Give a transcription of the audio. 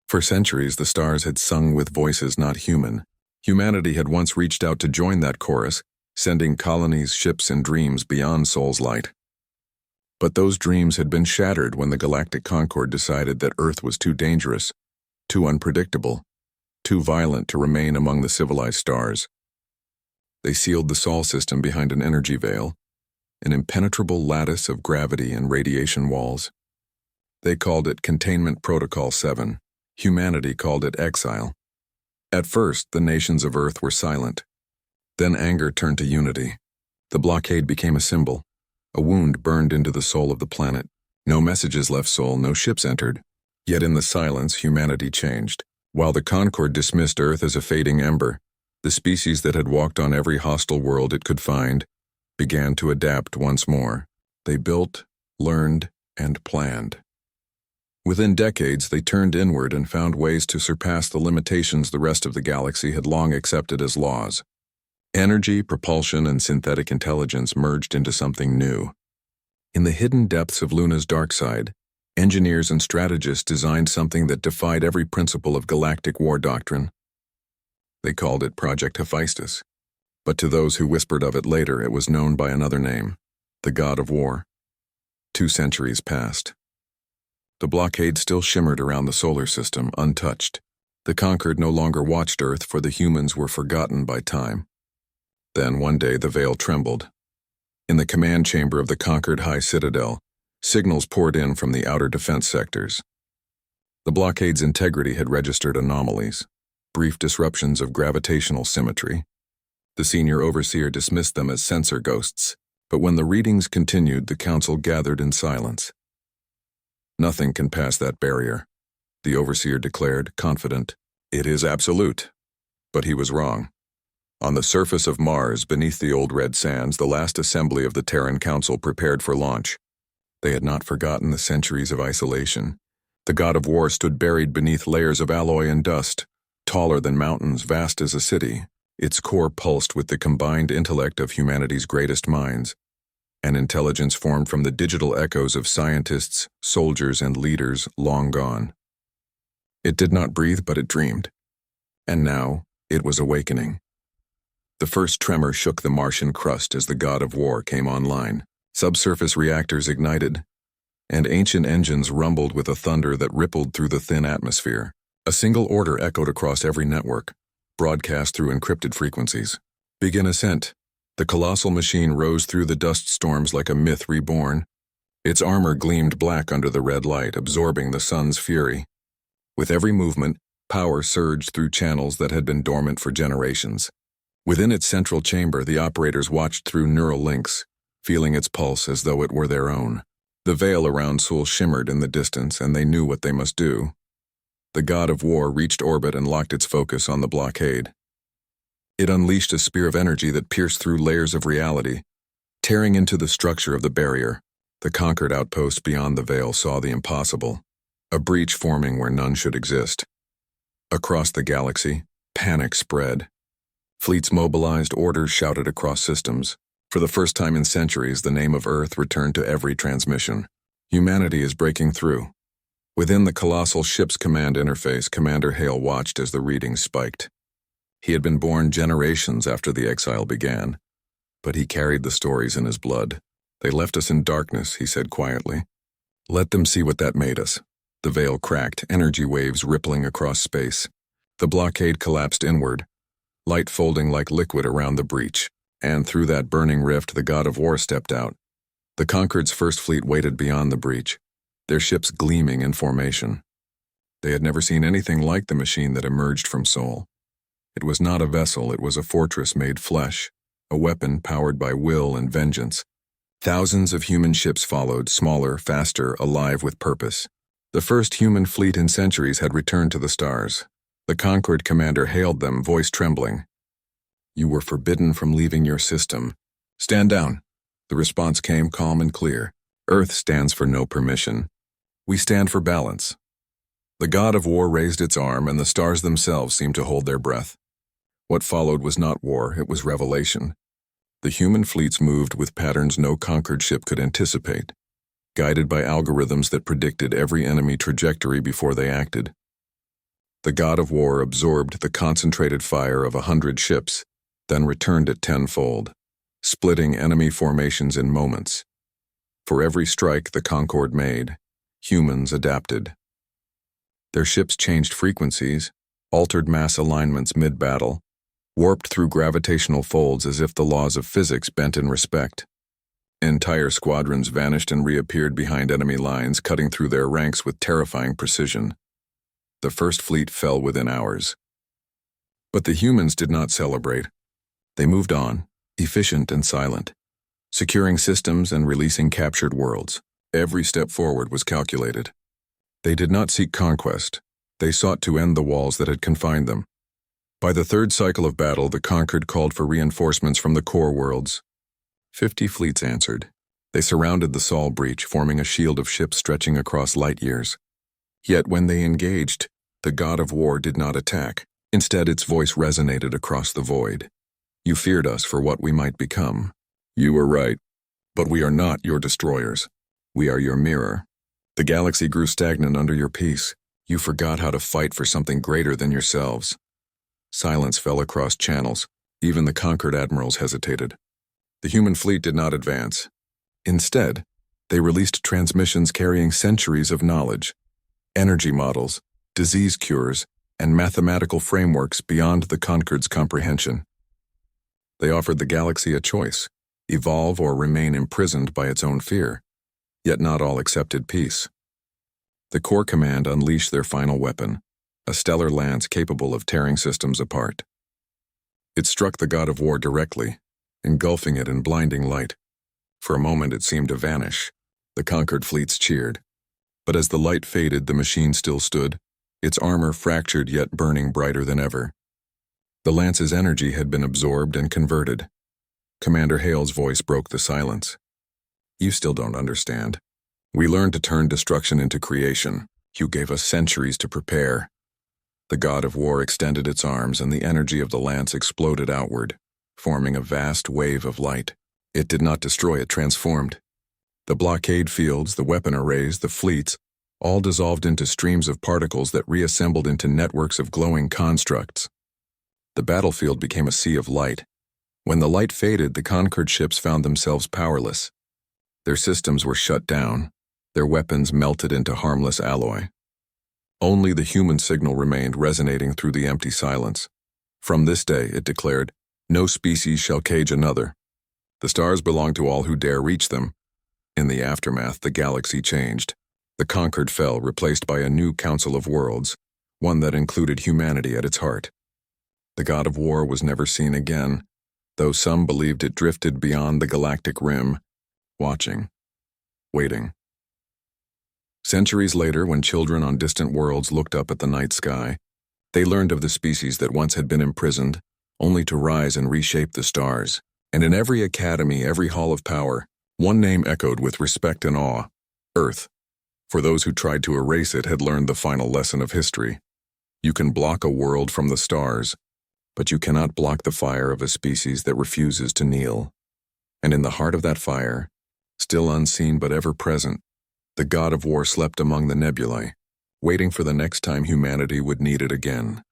For centuries, the stars had sung with voices not human. Humanity had once reached out to join that chorus, sending colonies, ships, and dreams beyond Sol's light. But those dreams had been shattered when the Galactic Concord decided that Earth was too dangerous, too unpredictable, too violent to remain among the civilized stars. They sealed the Sol system behind an energy veil, an impenetrable lattice of gravity and radiation walls. They called it Containment Protocol 7. Humanity called it exile. At first, the nations of Earth were silent. Then anger turned to unity. The blockade became a symbol. A wound burned into the soul of the planet. No messages left Sol, no ships entered. Yet in the silence, humanity changed. While the Concord dismissed Earth as a fading ember, the species that had walked on every hostile world it could find began to adapt once more. They built, learned, and planned. Within decades, they turned inward and found ways to surpass the limitations the rest of the galaxy had long accepted as laws. Energy, propulsion, and synthetic intelligence merged into something new. In the hidden depths of Luna's dark side, engineers and strategists designed something that defied every principle of galactic war doctrine. They called it Project Hephaestus. But to those who whispered of it later, it was known by another name, the God of War. 2 centuries passed. The blockade still shimmered around the solar system, untouched. The Concord no longer watched Earth, for the humans were forgotten by time. Then one day the veil trembled. In the command chamber of the Concord High Citadel, signals poured in from the outer defense sectors. The blockade's integrity had registered anomalies, brief disruptions of gravitational symmetry. The senior overseer dismissed them as sensor ghosts, but when the readings continued, the council gathered in silence. Nothing can pass that barrier, the overseer declared, confident. It is absolute. But he was wrong. On the surface of Mars, beneath the old red sands, the last assembly of the Terran Council prepared for launch. They had not forgotten the centuries of isolation. The God of War stood buried beneath layers of alloy and dust, taller than mountains, vast as a city. Its core pulsed with the combined intellect of humanity's greatest minds, an intelligence formed from the digital echoes of scientists, soldiers, and leaders long gone. It did not breathe, but it dreamed. And now, it was awakening. The first tremor shook the Martian crust as the God of War came online. Subsurface reactors ignited, and ancient engines rumbled with a thunder that rippled through the thin atmosphere. A single order echoed across every network, broadcast through encrypted frequencies. Begin ascent. The colossal machine rose through the dust storms like a myth reborn. Its armor gleamed black under the red light, absorbing the sun's fury. With every movement, power surged through channels that had been dormant for generations. Within its central chamber, the operators watched through neural links, feeling its pulse as though it were their own. The veil around Sol shimmered in the distance, and they knew what they must do. The God of War reached orbit and locked its focus on the blockade. It unleashed a spear of energy that pierced through layers of reality, tearing into the structure of the barrier. The conquered outpost beyond the veil saw the impossible, a breach forming where none should exist. Across the galaxy, panic spread. Fleets mobilized, orders shouted across systems. For the first time in centuries, the name of Earth returned to every transmission. Humanity is breaking through. Within the colossal ship's command interface, Commander Hale watched as the readings spiked. He had been born generations after the exile began, but he carried the stories in his blood. They left us in darkness, he said quietly. Let them see what that made us. The veil cracked, energy waves rippling across space. The blockade collapsed inward, light folding like liquid around the breach. And through that burning rift, the God of War stepped out. The Concord's first fleet waited beyond the breach, their ships gleaming in formation. They had never seen anything like the machine that emerged from Sol. It was not a vessel, it was a fortress made flesh, a weapon powered by will and vengeance. Thousands of human ships followed, smaller, faster, alive with purpose. The first human fleet in centuries had returned to the stars. The Concord commander hailed them, voice trembling. You were forbidden from leaving your system. Stand down. The response came calm and clear. Earth stands for no permission. We stand for balance. The God of War raised its arm, and the stars themselves seemed to hold their breath. What followed was not war, it was revelation. The human fleets moved with patterns no conquered ship could anticipate, guided by algorithms that predicted every enemy trajectory before they acted. The god of war absorbed the concentrated fire of 100 ships, then returned it tenfold, splitting enemy formations in moments. For every strike the Concorde made, humans adapted. Their ships changed frequencies, altered mass alignments mid-battle, warped through gravitational folds as if the laws of physics bent in respect. Entire squadrons vanished and reappeared behind enemy lines, cutting through their ranks with terrifying precision. The first fleet fell within hours. But the humans did not celebrate. They moved on, efficient and silent, securing systems and releasing captured worlds. Every step forward was calculated. They did not seek conquest. They sought to end the walls that had confined them. By the third cycle of battle, the conquered called for reinforcements from the core worlds. 50 fleets answered. They surrounded the Sol breach, forming a shield of ships stretching across light years. Yet when they engaged, the god of war did not attack. Instead, its voice resonated across the void. You feared us for what we might become. You were right. But we are not your destroyers. We are your mirror. The galaxy grew stagnant under your peace. You forgot how to fight for something greater than yourselves. Silence fell across channels. Even the conquered admirals hesitated. The human fleet did not advance. Instead, they released transmissions carrying centuries of knowledge, energy models, disease cures, and mathematical frameworks beyond the conquered's comprehension. They offered the galaxy a choice: evolve or remain imprisoned by its own fear. Yet not all accepted peace. The Core Command unleashed their final weapon, a stellar lance capable of tearing systems apart. It struck the god of war directly, engulfing it in blinding light. For a moment it seemed to vanish. The conquered fleets cheered. But as the light faded, the machine still stood, its armor fractured yet burning brighter than ever. The lance's energy had been absorbed and converted. Commander Hale's voice broke the silence. You still don't understand. We learned to turn destruction into creation. You gave us centuries to prepare. The god of war extended its arms, and the energy of the lance exploded outward, forming a vast wave of light. It did not destroy, it transformed. The blockade fields, the weapon arrays, the fleets, all dissolved into streams of particles that reassembled into networks of glowing constructs. The battlefield became a sea of light. When the light faded, the conquered ships found themselves powerless. Their systems were shut down, their weapons melted into harmless alloy. Only the human signal remained resonating through the empty silence. From this day, it declared, no species shall cage another. The stars belong to all who dare reach them. In the aftermath, the galaxy changed. The conquered fell, replaced by a new council of worlds, one that included humanity at its heart. The god of war was never seen again, though some believed it drifted beyond the galactic rim, watching, waiting. Centuries later, when children on distant worlds looked up at the night sky, they learned of the species that once had been imprisoned, only to rise and reshape the stars. And in every academy, every hall of power, one name echoed with respect and awe: Earth. For those who tried to erase it had learned the final lesson of history. You can block a world from the stars, but you cannot block the fire of a species that refuses to kneel. And in the heart of that fire, still unseen but ever present, the god of war slept among the nebulae, waiting for the next time humanity would need it again.